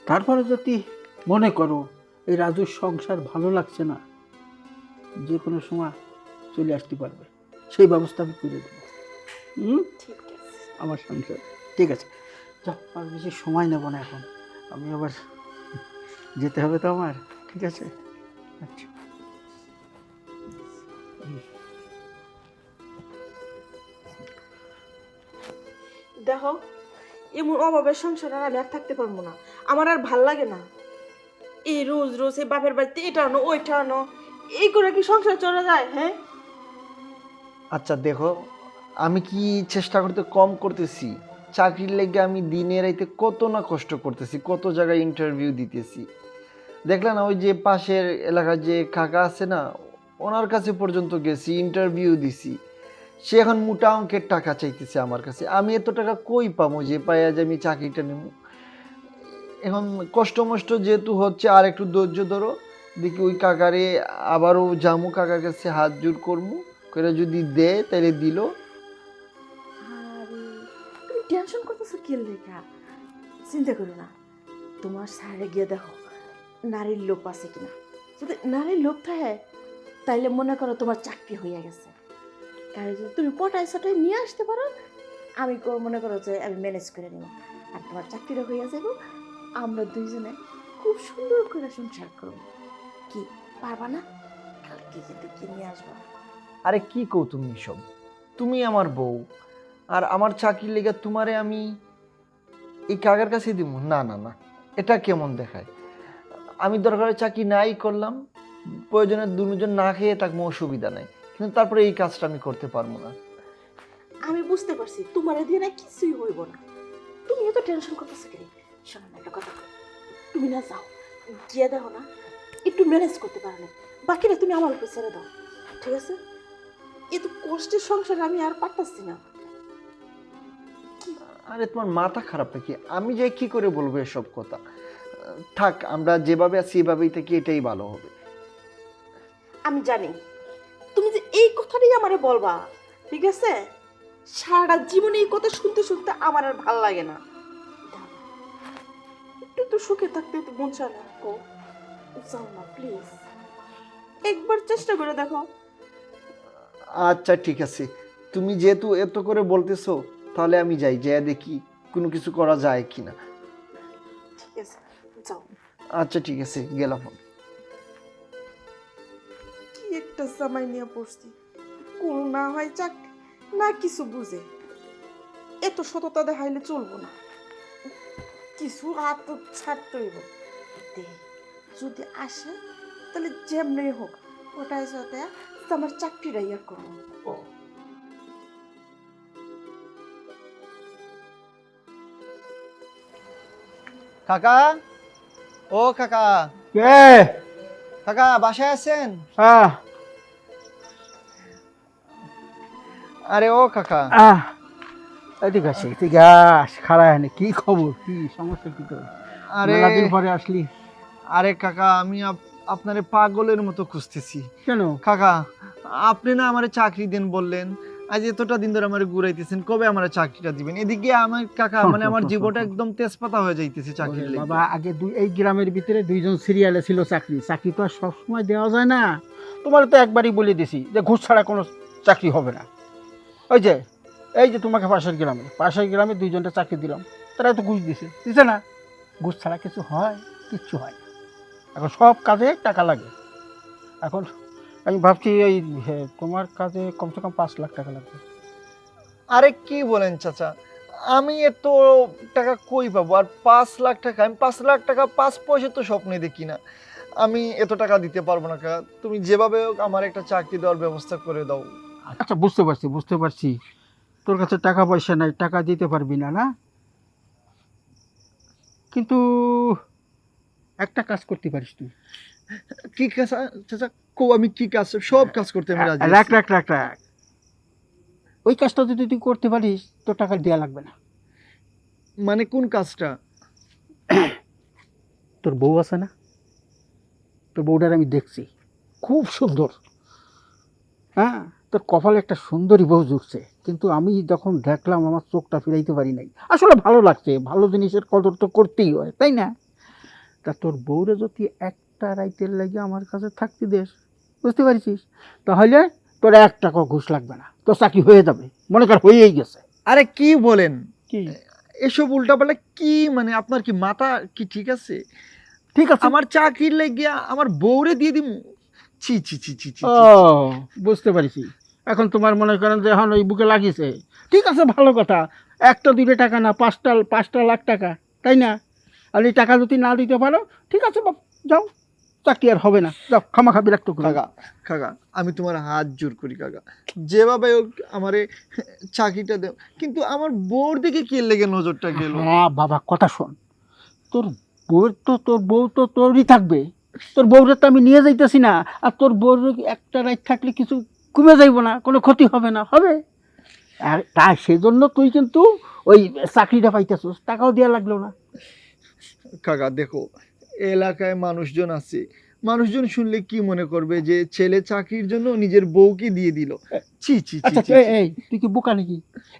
তারপরে যদি মনে করো এই রাজুর সংসার ভালো লাগছে না, যে কোনো সময় চলে আসতে পারবে, সেই ব্যবস্থা আমি করে দেবো। ঠিক আছে। আমার সংসার ঠিক আছে। যাও, আর বেশি সময় নেব না এখন, আমি আবার যেতে হবে তো আমার। ঠিক আছে, আচ্ছা। দেখো, এমন অভাবের সংসার আর আমি আর থাকতে পারবো না। আমার আর ভাল লাগে না। এই রোজ রোজ এই বাপের বাড়িতে এটা আনো ওইটা আনো, এই করে কি সংসার চলে যায়? হ্যাঁ, আচ্ছা দেখো, আমি কি চেষ্টা করতে কম করতেছি? চাকরির লেগে আমি দিনে রাইতে কত না কষ্ট করতেছি, কত জায়গায় ইন্টারভিউ দিতেছি। দেখলে না, ওই যে পাশের এলাকার যে কাকা আছে না, ওনার কাছে পর্যন্ত গেছি, ইন্টারভিউ দিছি। সে এখন মোটা অঙ্কের টাকা চাইতেছে আমার কাছে। আমি এত টাকা কই পাবো যে পাইয়া যে আমি চাকরিটা নেব? এখন কষ্ট মষ্ট যেহেতু হচ্ছে, আর একটু ধৈর্য ধরো, দেখি ওই কাকারে আবারও জামু, কাকার কাছে হাত জোর করবো করে, যদি দে তাহলে দিল। আরে তুমি টেনশন করতেছো কি লেখা? চিন্তা করো না, তোমার সাইডে গিয়ে দেখো নারীর লোক আছে কিনা। যদি নারীর লোক থাকে তাইলে মনে করো তোমার চাকরি হয়ে গেছে। কারণ যদি তুমি পটায় সটায় নিয়ে আসতে পারো, আমি মনে করো যে আমি ম্যানেজ করে নেব, আর তোমার চাকরিটা হয়ে যাবো। আমরা দুইজনে খুব সুন্দর করে সংসার করবো। কি পারবা না? কালকে কিন্তু কি নিয়ে আসবো। আরে কি কও তুমি সব? তুমি আমার বউ, আর আমার চাকরির লেগে তোমারে আমি এই কাকার কাছে দিব? না না না, এটা কেমন দেখায়? আমি দরকারে চাকরি নাই করলাম, প্রয়োজনে দুজন না খেয়ে থাকবো, অসুবিধা নাই, কিন্তু তারপরে এই কাজটা আমি করতে পারবো না। আমি বুঝতে পারছি তোমার দিয়ে না কিছুই হইব না। তুমি এত টেনশন করতেছো কেন? শোনো না, একটা কথা কই। তুমি না যাও, গিয়ে দেখো না একটু ম্যানেজ করতে পারো না, বাকিটা তুমি আমার উপর ছেড়ে দাও, ঠিক আছে? এত কষ্টের সংসার আমি আর পারতাছি না। আরে তোমার মাথা খারাপ নাকি? আমি যে কি করে বলবো এসব কথা? থাক, আমরা যেভাবে আছি এভাবেই থাকি, এটাই ভালো হবে। আমি জানি তুমি যে এই কথাটাই আমারে বলবা, ঠিক আছে? সারা জীবনে এই কথা শুনতে শুনতে আমার আর ভাল লাগে না। দাও, একটু তো সুখে থাকতে তো মন চায় না গো। যাও না প্লিজ, একবার চেষ্টা করে দেখো। আচ্ছা ঠিক আছে, তুমি যেহেতু এত করে বলতেছো, তাহলে আমি যাই, যাই দেখি কোনো কিছু করা যায় কিনা। ঠিক আছে, যাও। আচ্ছা ঠিক আছে, গেলাম। কি একটা জামাই নিয়ে পড়ছি, কোনো না হয় চাকরি, না কিছু বুঝে। এত সততা দেখাইলে চলবো না, কিছু হাত তো ছাড়তে হইব। যদি আসে তাহলে যেমনি হোক ওটাই সাথে আমার চাকরিটা ইয়া করবো। কাকা, ও কাকা, কে? কাকা বাসায় আছেন? আহ আরে ও কাকা, আহ এদিকে আসি, এদিকে আস, খাড়া হয়নি। কি খবর, কি সমস্যা, কি তোর? আরে মেলাদিন পরে আসলি আরে কাকা, আমি আপনারে পাগলের মতো খুঁজতেছি। কেন? কাকা, আপনি না আমারে চাকরি দেন বললেন, আজ এতটা দিন ধরে আমারে ঘুরাইতেছেন, কবে আমারে চাকরিটা দিবেন? এদিকে আমার কাকা, মানে আমার জীবনটা একদম তেজপাতা হয়ে যাইতেছে চাকরির লেগে। বাবা, আগে এই গ্রামের ভিতরে দুইজন সিরিয়ালে ছিল চাকরি। চাকরি তো আর সবসময় দেওয়া যায় না। তোমার তো একবারই বলে দিছি যে ঘুষ ছাড়া কোনো চাকরি হবে না। ওই যে এই যে তোমাকে পাশের গ্রামে দুইজনটা চাকরি দিলাম, তারা তো ঘুষ দিছে না? ঘুষ ছাড়া কিছু হয়? কিচ্ছু হয় না। এখন সব কাজে টাকা লাগে। এখন আমি ভাবছি এই তোমার কাজে কমসে কম 5 লাখ টাকা লাগবে। আরে কি বলেন চাচা, আমি এত টাকা কই পাবো? আর 5 লাখ টাকা? আমি 5 লাখ টাকা 5 পয়সা তো স্বপ্নে দেখি না। আমি এত টাকা দিতে পারবো না কাকা, তুমি যেভাবে হোক আমার একটা চাকরি দেওয়ার ব্যবস্থা করে দাও। আচ্ছা, বুঝতে পারছি তোর কাছে টাকা পয়সা নাই, টাকা দিতে পারবি না, না? কিন্তু একটা কাজ করতে পারিস তুই। কি কাজ চাচা? আমি কি কাজ? সব কাজ করতে আমি রাজি রাখ আছি। রাখ রাখ রাখ, ওই কাজটা যদি তুই করতে পারিস তোর টাকা দেওয়া লাগবে না। মানে কোন কাজটা? তোর বউ আছে না? তোর বউটার আমি দেখছি, খুব সুন্দর। হ্যাঁ, তোর কপালে একটা সুন্দরী বউ জুটছে, কিন্তু আমি যখন দেখলাম আমার চোখটা ফিরাইতে পারি নাই। আসলে ভালো লাগছে, ভালো জিনিসের কদর তো করতেই হয়, তাই না? তা তোর বউরে যদি একটা রাইতের লাগে আমার কাছে থাকতে দেস, বুঝতে পারছিস, তাহলে তোর 1 টাকা ঘুষ লাগবে না, তোর চাকরি হয়ে যাবে, মনে কর হয়েই গেছে। আরে কি বলেন কি এসব উল্টাপাল্টা কি, মানে আপনার কি মাথা কি ঠিক আছে? ঠিক আছে? আমার চাকরির লাগিয়া আমার বউরে দিয়ে দিমু? ছি ছি ছি ছি ছি ও, বুঝতে পারছি। এখন তোমার মনে করেন যে এখন ওই বুকে লাগিয়েছে, ঠিক আছে, ভালো কথা। 1-2 টাকা না, 5টা লাখ টাকা, তাই না? আর এই টাকা যদি না দিতে পারো, ঠিক আছে বাপ, যাও, চাকরি আর হবে না, যাও, খামাখা বিরক্ত করো। কাকা কাকা আমি তোমার হাত জোর করি কাকা, যেভাবে হোক আমারে চাকরিটা দেও, কিন্তু আমার বউর দিকে কি লেগে নজরটা গেল? হ্যাঁ বাবা, কথা শোন, তোর বউ তো তোরই থাকবে, তোর বউরে তো আমি নিয়ে যাইতেছি না। আর তোর বউর একটা রাত থাকলে কিছু কমে যাইব না, কোনো ক্ষতি হবে না, হবে। আর তাই সেজন্য তুই কিন্তু ওই চাকরিটা পাইতেছিস, টাকাও দেওয়া লাগলো না। কাকা দেখো, এলাকায় মানুষজন আছে, মানুষজন শুনলে কি মনে করবে যে ছেলে চাকরির জন্য নিজের বউকে দিয়ে দিল। ছি ছি ছি আচ্ছা, ছি, ছি। এই তুই কি বোকা নাকি?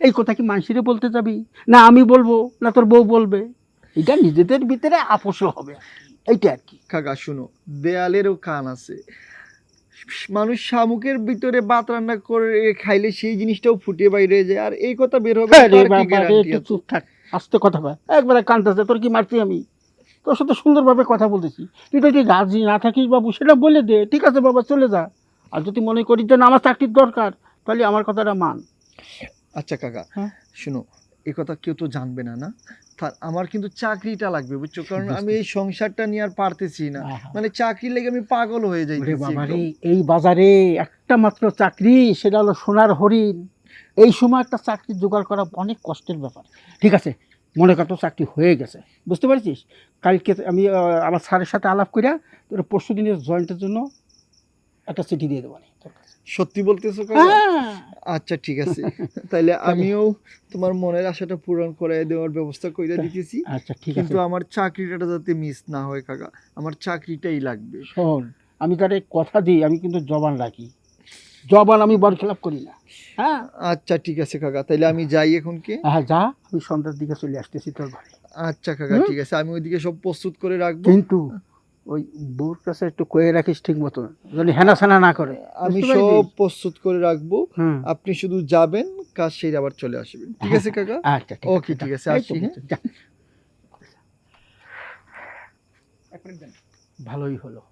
এই কথা কি মানুষেরে বলতে যাবি? না আমি বলবো, না তোর বউ বলবে? এটা নিজেদের ভিতরে আপোষ হবে, এইটা আর কি। কাকা শুনো, দেয়ালেরও কান আছে। মানুষ শামুকের ভিতরে ভাত রান্না করে খাইলে সেই জিনিসটাও ফুটে বাইরে যায়, আর এই কথা বের হবে হ্যাঁ রে তার কি বাবা রে, গ্যারান্টি তুই আছে? চুপ থাক, আস্তে কথা বল, একবারে কানতেছে, তোর কি মারছি আমি? তোর সাথে সুন্দরভাবে কথা বলতেছি, তুই যদি রাজি না থাকিস বাবু সেটা বলে দে, ঠিক আছে বাবা চলে যা। আর যদি মনে করিস যে না আমার চাকরির দরকার, তাহলে আমার কথাটা মান। আচ্ছা কাকা হ্যাঁ। শুনো, এই কথা কেউ তো জানবে না, না? আমার কিন্তু চাকরিটা লাগবে বুঝছো, কারণ আমি বুঝতে- এই সংসারটা নিয়ে আর পারতেছি না। আহা। মানে চাকরি লেগে আমি পাগল হয়ে ওরে যাইতেছি বাবা রে, একদম। এই বাজারে একটা মাত্র চাকরি, সেটা হলো সোনার হরিণ। এই সময় একটা চাকরি জোগাড় করা অনেক কষ্টের ব্যাপার। ঠিক আছে, মনে কর তোর চাকরি হয়ে গেছে, বুঝতে পারছিস? কালকে আমি আমার স্যারের সাথে আলাপ করিয়া তোর পরশু দিনের জয়েন্টের জন্য একটা চিঠি দিয়ে দেবো তোর কাছে। সত্যি বলতেছো কাকা? হ্যাঁ, আচ্ছা ঠিক আছে, তাইলে আমিও তোমার মনের আশাটা পূরণ করে দেওয়ার ব্যবস্থা করে দিতেছি। আচ্ছা ঠিক আছে। কিন্তু আমার চাকরিটা যাতে মিস না হয় কাকা, আমার চাকরিটাই লাগবে। শোন, আমি তারে কথা দিই, আমি কিন্তু জবান রাখি, জবান আমি বরখেলাপ করি না। হ্যাঁ আচ্ছা ঠিক আছে কাকা, তাইলে আমি যাই এখন কি? হ্যাঁ, যা, আমি সন্ধ্যার দিকে চলে আসতেছি তোর ঘরে। আচ্ছা কাকা হুম? ঠিক আছে, আমি ওইদিকে সব প্রস্তুত করে রাখবো। কিন্তু ওই বউর কাছে একটু কয়ে রাখিস ঠিক মতো, যেন হেনা সেনা না করে, আমি বুঝতে সব পারছিস? প্রস্তুত করে রাখবো, হুম, আপনি শুধু যাবেন, কাজ সেরে আবার চলে আসবেন, ঠিক আছে কাকা? আচ্ছা ঠিক ওকে, আছে, ঠিক যা। আছে, এই আসি, তো হ্যাঁ? বলছি, যা। ভালোই হলো,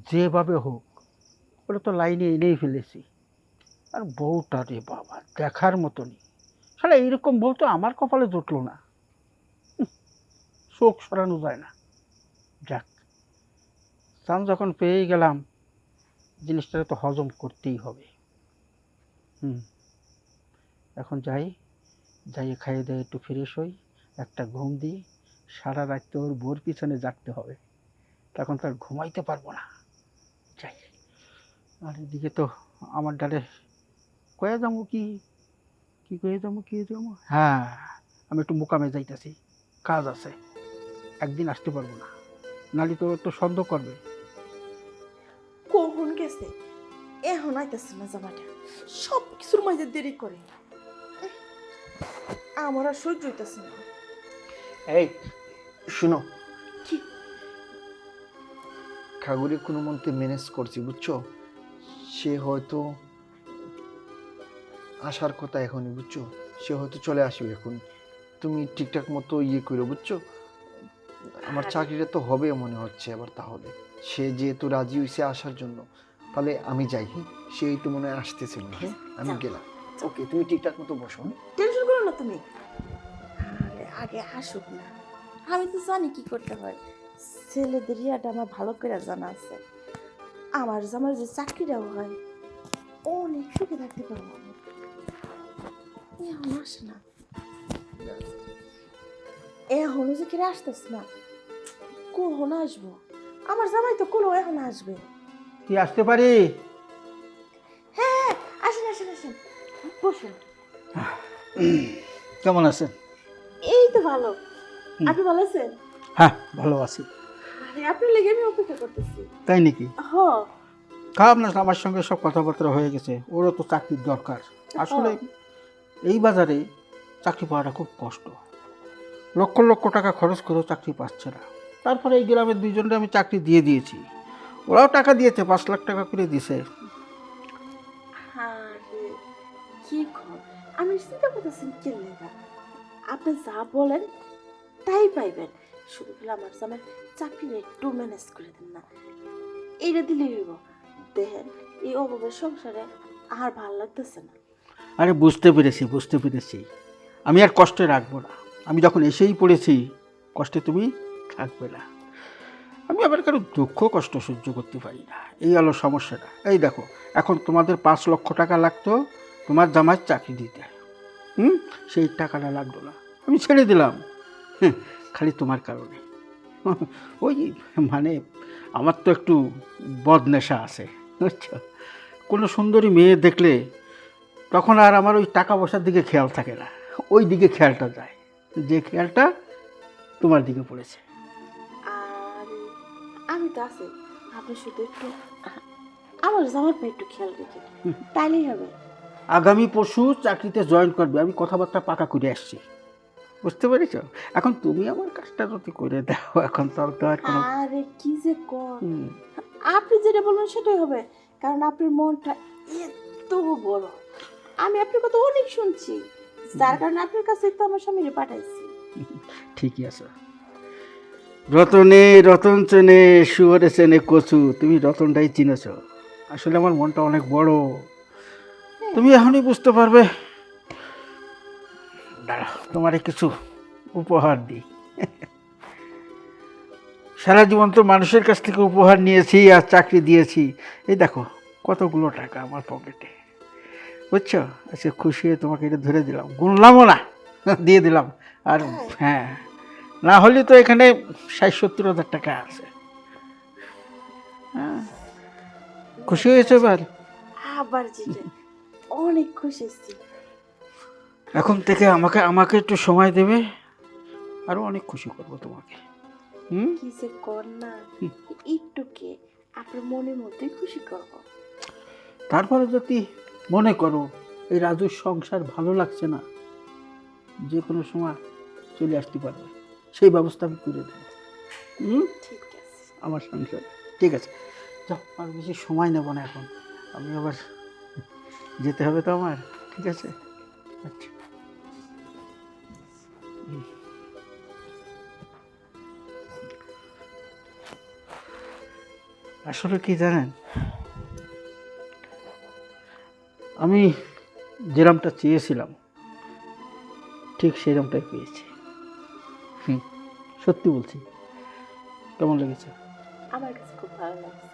যেভাবে হোক ওটা তো লাইনে এনেই ফেলেছি। আর বউটা রে বাবা, দেখার মতনই, শালা এইরকম বউ তো আমার কপালে জুটলো না, চোখ সরানো যায় না। যাক, চান যখন পেয়ে গেলাম, জিনিসটা তো হজম করতেই হবে। হুম, এখন যাই, খাইয়ে দিয়ে একটু ফ্রেশ হই, একটা ঘুম দিই, সারা রাত তো ওর বোর পিছনে জাগতে হবে, তখন তো আর ঘুমাইতে পারবো না। যাই, আর এদিকে তো আমার ডালে কয়ে যাবো, কি কয়ে যাবো, হ্যাঁ, আমি একটু মোকামে যাইতেছি, কাজ আছে, একদিন আসতে পারবো না, নালি তো সন্দেহ করবে। কখন গেছে, এখন আইতেছে না জামাটা, সব কিছুর মাঝে দেরি করে, আমার আর সহ্য হইতেছে না। এই শুনো, কি? খাগুড়ি কোনো মতে ম্যানেজ করছি বুঝছো, সে হয়তো আসার কথা এখনই, বুঝছো, সে হয়তো চলে আসবে এখন। তুমি ঠিকঠাক মতো করো বুঝছো, আমার চাকরিটা তো হবে মনে হচ্ছে এবার। তাহলে সে যেহেতু রাজি হয়েছে আসার জন্য, তাহলে আমি যাই, হ্যাঁ? সে একটু মনে হয় আসতেছিল, হ্যাঁ আমি যাও। গেলাম। ওকে, তুমি ঠিকঠাক মতো বসো, হ্যাঁ? টেনশন করো না তুমি, আরে আগে আসুক না, আমি তো জানি কি করতে হয়, ছেলেদের ইয়াটা আমার ভালো করে জানা আছে। আমার জামার যে চাকরিটাও হয়, অনেক সুখে থাকতে পারবো আমি। এখন আসে না, এখনো যে কিরে আসতেছ না, কখন আসবো? আমার জামাই তো কোনো এখন আসবে। কি আসতে পারি? হ্যাঁ, আসেন আসেন আসেন, বসুন। কেমন আছেন? এই তো ভালো, আপনি ভালো আছেন? হ্যাঁ, ভালো আছি। আরে আপনার লেগে আমি অপেক্ষা করতেছি। তাই নাকি? হ, খারাপ না, আমার সঙ্গে সব কথাবার্তা হয়ে গেছে, ওরও তো চাকরির দরকার। আসলে এই বাজারে চাকরি পাওয়াটা খুব কষ্ট, লক্ষ লক্ষ টাকা খরচ করেও চাকরি পাচ্ছে না। তারপরে এই গ্রামের দুইজনকে আমি চাকরি দিয়ে দিয়েছি, ওরাও টাকা দিয়েছে, 5 লাখ টাকা করে দিছে। আরে কি কর, আমি চিন্তা করতেছি কি লেখা, আপনি যা বলেন তাই পাইবেন, শুধু বলে আমার জামাই চাকরিটা একটু ম্যানেজ করে দেন না, এইটা দিলেই হইব। দেখেন এই অভাবের সংসারে আর ভালো লাগতেছে না। আরে বুঝতে পেরেছি, আমি আর কষ্টে রাখবো না। আমি যখন এসেই পড়েছি, কষ্টে তুমি থাকবে না। আমি আবার কারো দুঃখ কষ্ট সহ্য করতে পারি না, এই হলো সমস্যাটা। এই দেখো, এখন তোমাদের 5 লক্ষ টাকা লাগতো তোমার জামাই চাকরি দিতে, সেই টাকাটা লাগলো না, আমি ছেড়ে দিলাম। খালি তোমার কারণে। ওই মানে আমার তো একটু বদনেশা আছে, বুঝছো? কোনো সুন্দরী মেয়ে দেখলে তখন আর আমার ওই টাকা পয়সার দিকে খেয়াল থাকে না, ওই দিকে খেয়ালটা যায়, যে খেয়ালটা তোমার দিকে পড়েছে। আর আমি তো আছি, আপনি শুধু একটু আমার জামার পা একটু খেয়াল রেখে তাইলেই হবে। আগামী পরশু চাকরিতে জয়েন করবে, আমি কথাবার্তা পাকা করে আসছি, বুঝতে পেরেছ? এখন তুমি আমার কাজটা যদি করে দাও, এখন তো আর কোনো আরে কি যে কর, হুম, আপনি যেটা বলবেন সেটাই হবে, কারণ আপনার মনটা এত বড়, আমি আপনার কথা অনেক শুনছি, যার কারণে আপনার কাছে তো আমার স্বামীরে পাঠাইছি। ঠিকই আছে। রতনে রতন চেনে, শুয়োরে চেনে কচু, তুমি রতনটাই চিনেছ। আসলে আমার মনটা অনেক বড়, তুমি এখনই বুঝতে পারবে। দাঁড়াও, তোমারে কিছু উপহার দিই। সারা জীবন তো মানুষের কাছ থেকে উপহার নিয়েছি আর চাকরি দিয়েছি, এই দেখো কতগুলো টাকা আমার পকেটে, বুঝছো? আজকে খুশি হয়ে তোমাকে এটা ধরে দিলাম, গুনলামও না, দিয়ে দিলাম। আর হ্যাঁ, না হলে তো এখানে 60-70 হাজার টাকা আছে। হ্যাঁ, খুশি হয়েছে এবার? আবার যেটা অনেক খুশি হচ্ছি। এখন থেকে আমাকে আমাকে একটু সময় দেবে, আরও অনেক খুশি করবো তোমাকে। কি যে কর না, একটুকে আপনার মনের মধ্যে খুশি করব। তারপরে যদি মনে করো এই রাজুর সংসার ভালো লাগছে না, যে কোনো সময় চলে আসতে পারবে, সেই ব্যবস্থা আমি করে দেবো। ঠিক আছে। আমার সংসার ঠিক আছে, যাও, আর বেশি সময় নেব না, এখন আমি আবার যেতে হবে তো আমার, ঠিক আছে? আচ্ছা। আসলে কি জানেন, আমি যেরমটা চেয়েছিলাম ঠিক সেরমটাই পেয়েছি। সত্যি বলছি। কেমন লেগেছে? আমার কাছে খুব ভালো লাগছে,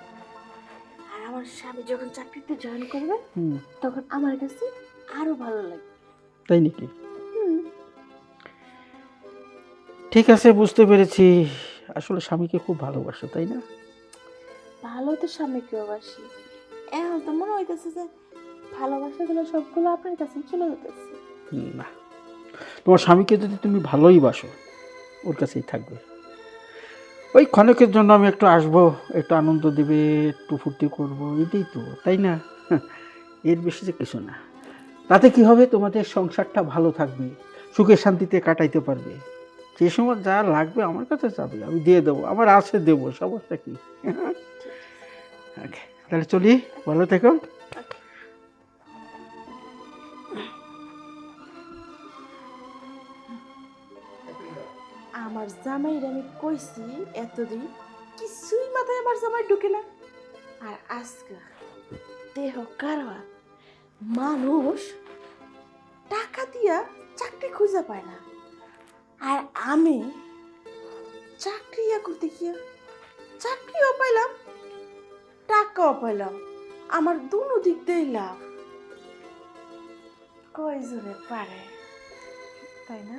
আর আমার স্বামী যখন চাকরিতে জয়েন করবে তখন আমার কাছে আরো ভালো লাগবে। তাই নাকি? হুম, ঠিক আছে, বুঝতে পেরেছি। আসলে স্বামীকে খুব ভালোবাসো, তাই না? ভালো তো স্বামীকেও বাসি, এখন তো মনে হইতেছে যে ভালোবাসাগুলো সবগুলো আপনার কাছে চলে যেতেছে। না, তোমার স্বামীকে যদি তুমি ভালোই বাসো, ওর কাছেই থাকবে। ওই ক্ষণিকের জন্য আমি একটু আসবো, একটু আনন্দ দেবে, একটু ফুর্তি করবো, এটাই তো, তাই না? এর বেশি যে কিছু না। তাতে কি হবে, তোমাদের সংসারটা ভালো থাকবে, সুখে শান্তিতে কাটাইতে পারবে। যে সময় যা লাগবে আমার কাছে যাবে, আমি দিয়ে দেবো, আমার আছে, দেবো, সমস্যা কি? ওকে, তাহলে চলি, ভালো থেকো। আমার জামাইয়ের আমি কইছি এতদিন, কিছুই মাথায় আমার জামাই ঢুকে না, আর আজকে দেহ কারবার, মানুষ টাকা দিয়া চাকরি খুঁজে পায় না, আর আমি চাকরি করতে গিয়া চাকরিও পাইলাম, টাকাও পাইলাম, আমার দুনো দিক দিয়ে লাভ। কয়জনে পারে, তাই না?